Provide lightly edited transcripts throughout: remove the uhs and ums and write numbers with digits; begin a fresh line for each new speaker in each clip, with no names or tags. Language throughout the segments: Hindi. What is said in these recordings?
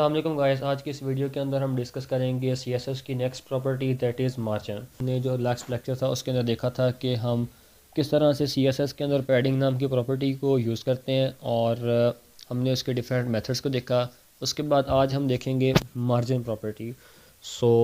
अस्सलाम वालेकुम गाइस। आज की इस वीडियो के अंदर हम डिस्कस करेंगे CSS की next property that is margin. हमने जो लास्ट लेक्चर था उसके अंदर देखा था कि हम किस तरह से CSS के अंदर पैडिंग नाम की प्रॉपर्टी को यूज़ करते हैं और हमने उसके डिफरेंट मेथड्स को देखा। उसके बाद आज हम देखेंगे margin property.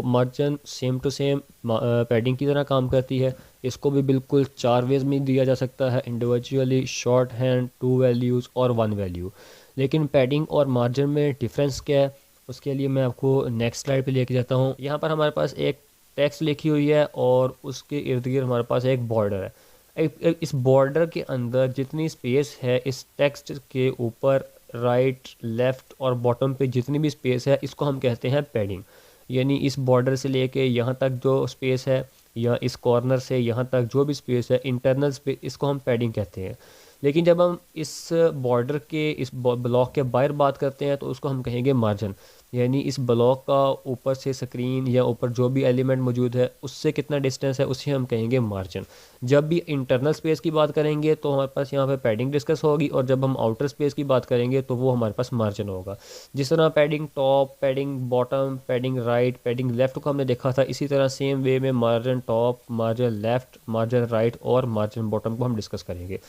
Margin same to same padding की तरह काम करती है। इसको भी बिल्कुल 4 वेज में दिया जा सकता है, इंडिविजुअली, शॉर्ट हैंड, 2 वैल्यूज़ और 1 वैल्यू। लेकिन पैडिंग और मार्जिन में डिफरेंस क्या है उसके लिए मैं आपको नेक्स्ट स्लाइड पे लेके जाता हूँ। यहाँ पर हमारे पास एक टेक्स्ट लिखी हुई है और उसके इर्द गिर्द हमारे पास एक बॉर्डर है। इस बॉर्डर के अंदर जितनी स्पेस है इस टेक्स्ट के ऊपर, राइट, लेफ़्ट और बॉटम पे जितनी भी स्पेस है इसको हम कहते हैं पैडिंग। यानी इस बॉर्डर से लेके यहाँ तक जो स्पेस है या इस कॉर्नर से यहाँ तक जो भी स्पेस है, इंटरनल स्पेस, इसको हम पैडिंग कहते हैं। लेकिन जब हम इस बॉर्डर के इस ब्लॉक के बाहर बात करते हैं तो उसको हम कहेंगे मार्जिन। यानी इस ब्लॉक का ऊपर से स्क्रीन या ऊपर जो भी एलिमेंट मौजूद है उससे कितना डिस्टेंस है उसे हम कहेंगे मार्जिन। जब भी इंटरनल स्पेस की बात करेंगे तो हमारे पास यहाँ पे पैडिंग डिस्कस होगी और जब हम आउटर स्पेस की बात करेंगे तो वो हमारे पास मार्जिन होगा। जिस तरह padding top, padding bottom, padding right, padding left को हमने देखा था, इसी तरह सेम वे में margin top, margin left, margin right और मार्जिन बॉटम को हम डिस्कस करेंगे।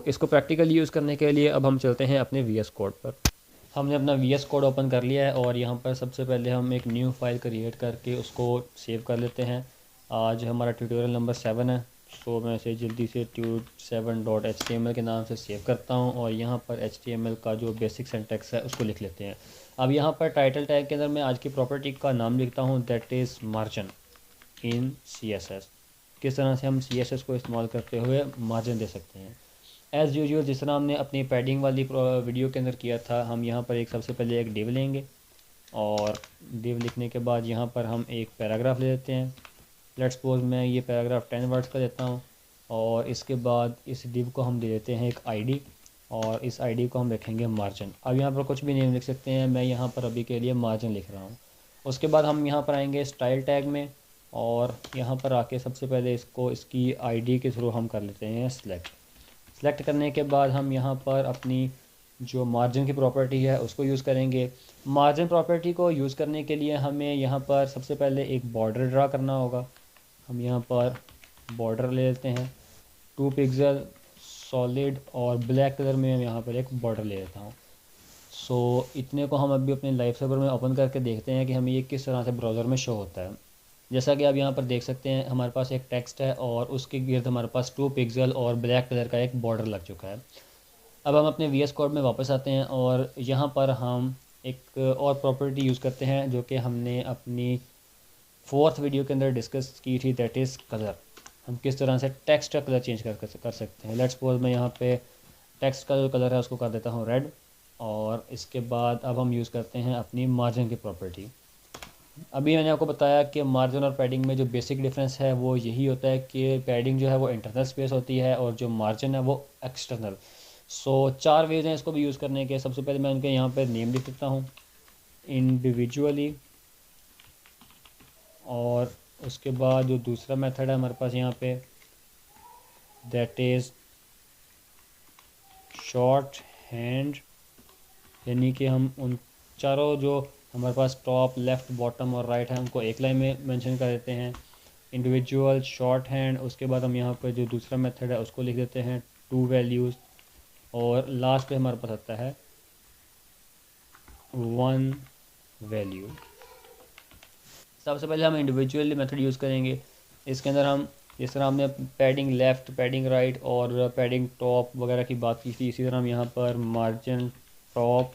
इसको प्रैक्टिकली यूज़ करने के लिए अब हम चलते हैं अपने VS कोड पर। हमने अपना VS कोड ओपन कर लिया है और यहाँ पर सबसे पहले हम एक न्यू फाइल क्रिएट करके उसको सेव कर लेते हैं। आज हमारा ट्यूटोरियल नंबर 7 है, मैं इसे जल्दी से tut7.html के नाम से सेव करता हूँ और यहाँ पर HTML का जो बेसिक सिंटैक्स है उसको लिख लेते हैं। अब यहाँ पर टाइटल टैग के अंदर मैं आज की प्रॉपर्टी का नाम लिखता हूँ that is margin in CSS। किस तरह से हम CSS को इस्तेमाल करते हुए मार्जिन दे सकते हैं। एज़ यूजुअल जिस तरह हमने अपनी पैडिंग वाली वीडियो के अंदर किया था, हम यहाँ पर सबसे पहले एक डिव लेंगे और डिव लिखने के बाद यहाँ पर हम एक पैराग्राफ ले लेते हैं। लेट्स सपोज मैं ये पैराग्राफ 10 वर्ड्स का देता हूँ और इसके बाद इस डिव को हम दे देते हैं एक ID और इस ID को हम रखेंगे मार्जिन। अब यहाँ पर कुछ भी नेम लिख सकते हैं, मैं यहाँ पर अभी के लिए मार्जिन लिख रहा हूँ। उसके बाद हम यहाँ पर आएंगे स्टाइल टैग में और यहाँ पर आके सबसे पहले इसकी ID के थ्रू हम कर लेते हैं सेलेक्ट करने के बाद हम यहाँ पर अपनी जो मार्जिन की प्रॉपर्टी है उसको यूज़ करेंगे। मार्जिन प्रॉपर्टी को यूज़ करने के लिए हमें यहाँ पर सबसे पहले एक बॉर्डर ड्रा करना होगा। हम यहाँ पर बॉर्डर ले लेते हैं 2 पिक्सल सॉलिड और ब्लैक कलर में यहाँ पर एक बॉर्डर ले लेता हूँ। इतने को हम अभी अपने लाइव सर्वर में ओपन करके देखते हैं कि हमें ये किस तरह से ब्राउज़र में शो होता है। जैसा कि आप यहाँ पर देख सकते हैं हमारे पास एक टेक्स्ट है और उसके गिर्द हमारे पास 2 पिक्सल और ब्लैक कलर का एक बॉर्डर लग चुका है। अब हम अपने VS कोड में वापस आते हैं और यहाँ पर हम एक और प्रॉपर्टी यूज़ करते हैं जो कि हमने अपनी 4th वीडियो के अंदर डिस्कस की थी दैट इज़ कलर। हम किस तरह से टेक्स्ट का कलर चेंज कर सकते हैं। लेट्स सपोज मैं यहाँ पे टेक्स्ट का जो कलर है उसको कर देता हूँ रेड और इसके बाद अब हम यूज़ करते हैं अपनी मार्जिन की प्रॉपर्टी। अभी मैंने आपको बताया कि मार्जिन और पैडिंग में जो बेसिक डिफरेंस है वो यही होता है कि पैडिंग जो है वो इंटरनल स्पेस होती है और जो मार्जिन है वो एक्सटर्नल। 4 वेज हैं इसको भी यूज़ करने के। सबसे पहले मैं उनके यहाँ पे नेम लिख देता हूँ इंडिविजुअली और उसके बाद जो दूसरा मेथड है हमारे पास यहाँ पे दैट इज़ शॉर्ट हैंड। यानी कि हम उन चारों जो हमारे पास टॉप, लेफ़्ट, बॉटम और राइट है उनको एक लाइन में मेंशन कर देते हैं इंडिविजुअल शॉर्ट हैंड। उसके बाद हम यहाँ पर जो दूसरा मेथड है उसको लिख देते हैं 2 वैल्यूज़ और लास्ट पे हमारे पास आता है 1 वैल्यू। सबसे पहले हम इंडिविजुअली मेथड यूज़ करेंगे। इसके अंदर हम जिस तरह हमने पैडिंग लेफ़्ट, पैडिंग राइट और पैडिंग टॉप वगैरह की बात की थी, इसी तरह हम यहाँ पर मार्जिन टॉप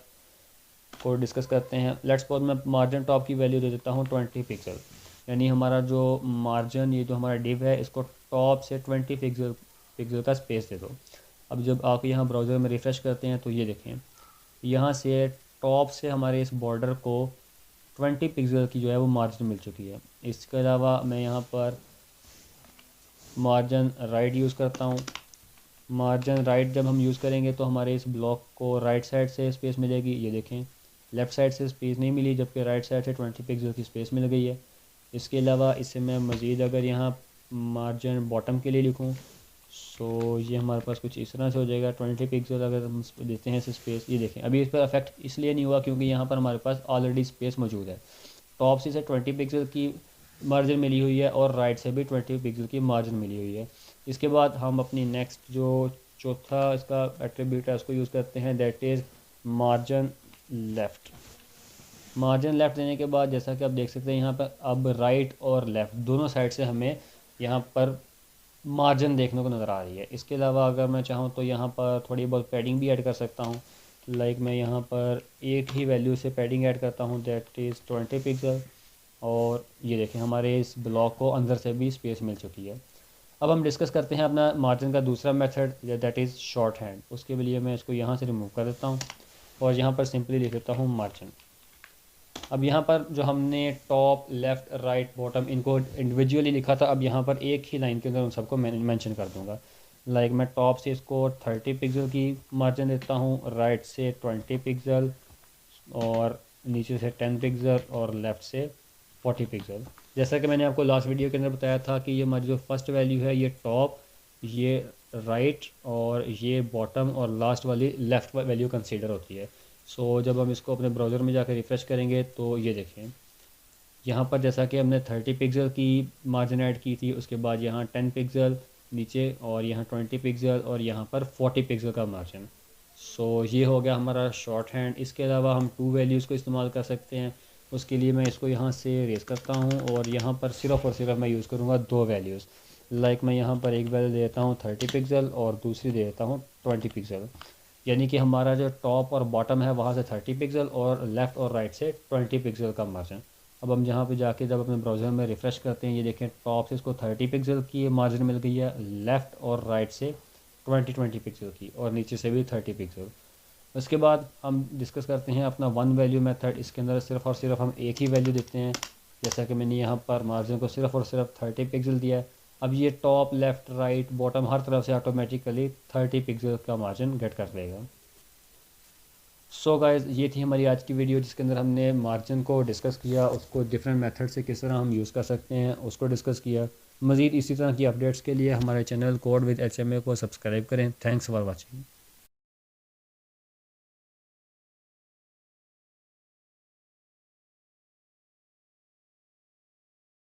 को डिस्कस करते हैं। लेट्स सपोज मैं मार्जिन टॉप की वैल्यू दे देता हूँ 20 पिक्सल। यानी हमारा जो मार्जिन, ये जो हमारा डिव है, इसको टॉप से 20 पिक्सल का स्पेस दे दो। अब जब आप यहाँ ब्राउज़र में रिफ़्रेश करते हैं तो ये देखें यहाँ से टॉप से हमारे इस बॉर्डर को 20 पिक्सल की जो है वो मार्जिन मिल चुकी है। इसके अलावा मैं यहाँ पर मार्जिन राइट यूज़ करता हूँ। मार्जिन राइट जब हम यूज़ करेंगे तो हमारे इस ब्लॉक को राइट साइड से स्पेस मिलेगी। ये देखें लेफ़्ट साइड से स्पेस नहीं मिली जबकि राइट साइड से 20 पिक्सल की स्पेस मिल गई है। इसके अलावा इससे मैं मज़ीद अगर यहाँ मार्जिन बॉटम के लिए लिखूँ सो ये हमारे पास कुछ इस तरह से हो जाएगा। 20 पिक्सल अगर हम इस पर देते हैं इस स्पेस, ये देखें अभी इस पर अफेक्ट इसलिए नहीं हुआ क्योंकि यहाँ पर हमारे पास ऑलरेडी स्पेस मौजूद है। टॉप से 20 पिक्सल की मार्जिन मिली हुई है और राइट से भी 20 पिक्सल की मार्जिन मिली हुई है। इसके बाद हम अपनी नेक्स्ट जो चौथा इसका एट्रीब्यूट है उसको यूज़ करते हैं, that is margin left. Margin left देने के बाद जैसा कि आप देख सकते हैं यहाँ पर अब राइट और लेफ़्ट दोनों साइड से हमें यहाँ पर मार्जिन देखने को नज़र आ रही है। इसके अलावा अगर मैं चाहूँ तो यहाँ पर थोड़ी बहुत पैडिंग भी ऐड कर सकता हूँ। लाइक मैं यहाँ पर एक ही वैल्यू से पैडिंग ऐड करता हूँ, दैट इज़ 20 पिक्सल। और ये देखें हमारे इस ब्लॉक को अंदर से भी स्पेस मिल चुकी है। अब हम डिस्कस करते हैं अपना मार्जिन का दूसरा method, that is short hand. उसके लिए मैं इसको यहाँ से रिमूव कर देता हूँ और यहाँ पर सिंपली लिख देता हूँ मार्जिन। अब यहाँ पर जो हमने टॉप लेफ़्ट राइट बॉटम इनको इंडिविजुअली लिखा था, अब यहाँ पर एक ही लाइन के अंदर उन सबको मैं मेंशन कर दूँगा। लाइक मैं टॉप से इसको 30 पिक्सल की मार्जिन देता हूँ, राइट से 20 पिक्सल और नीचे से 10 पिक्सल और लेफ़्ट से 40 पिक्सल। जैसा कि मैंने आपको लास्ट वीडियो के अंदर बताया था कि ये हमारी जो फर्स्ट वैल्यू है ये टॉप, ये राइट और ये बॉटम और लास्ट वाली लेफ़्ट वैल्यू कंसीडर होती है। सो जब हम इसको अपने ब्राउज़र में जाकर रिफ़्रेश करेंगे तो ये देखें यहाँ पर जैसा कि हमने 30 पिक्सल की मार्जिन ऐड की थी, उसके बाद यहाँ 10 पिक्सल नीचे और यहाँ 20 पिक्सल और यहाँ पर 40 पिक्सल का मार्जिन। सो ये हो गया हमारा शॉर्ट हैंड। इसके अलावा हम टू वैल्यूज़ को इस्तेमाल कर सकते हैं। उसके लिए मैं इसको यहाँ से रेस करता हूँ और यहाँ पर सिर्फ़ और सिर्फ मैं यूज़ करूँगा दो वैल्यूज़। लाइक मैं यहाँ पर एक वैल्यू देता हूँ 30 पिक्सल और दूसरी दे देता हूँ 20 पिक्सल। यानी कि हमारा जो टॉप और बॉटम है वहाँ से 30 पिक्सल और लेफ़्ट और राइट से 20 पिक्सल का मार्जिन। अब हम यहाँ पे जाके जब अपने ब्राउज़र में रिफ़्रेश करते हैं, ये देखें टॉप से इसको 30 पिक्सल की मार्जिन मिल गई है, लेफ़्ट और राइट से 20 पिक्सल की और नीचे से भी 30 पिक्सल। उसके बाद हम डिस्कस करते हैं अपना वन वैल्यू मेथड। इसके अंदर सिर्फ़ और सिर्फ हम एक ही वैल्यू देते हैं, जैसा कि मैंने यहाँ पर मार्जिन को सिर्फ़ और सिर्फ 30 पिक्सल दिया है। अब ये टॉप लेफ़्ट राइट बॉटम हर तरफ से ऑटोमेटिकली 30 पिक्सल का मार्जिन गेट कर लेगा। सो गाइस ये थी हमारी आज की वीडियो जिसके अंदर हमने मार्जिन को डिस्कस किया, उसको डिफरेंट मेथड से किस तरह हम यूज़ कर सकते हैं उसको डिस्कस किया। मज़ीद इसी तरह की अपडेट्स के लिए हमारे चैनल कोड विद HMA को सब्सक्राइब करें। Thanks for watching.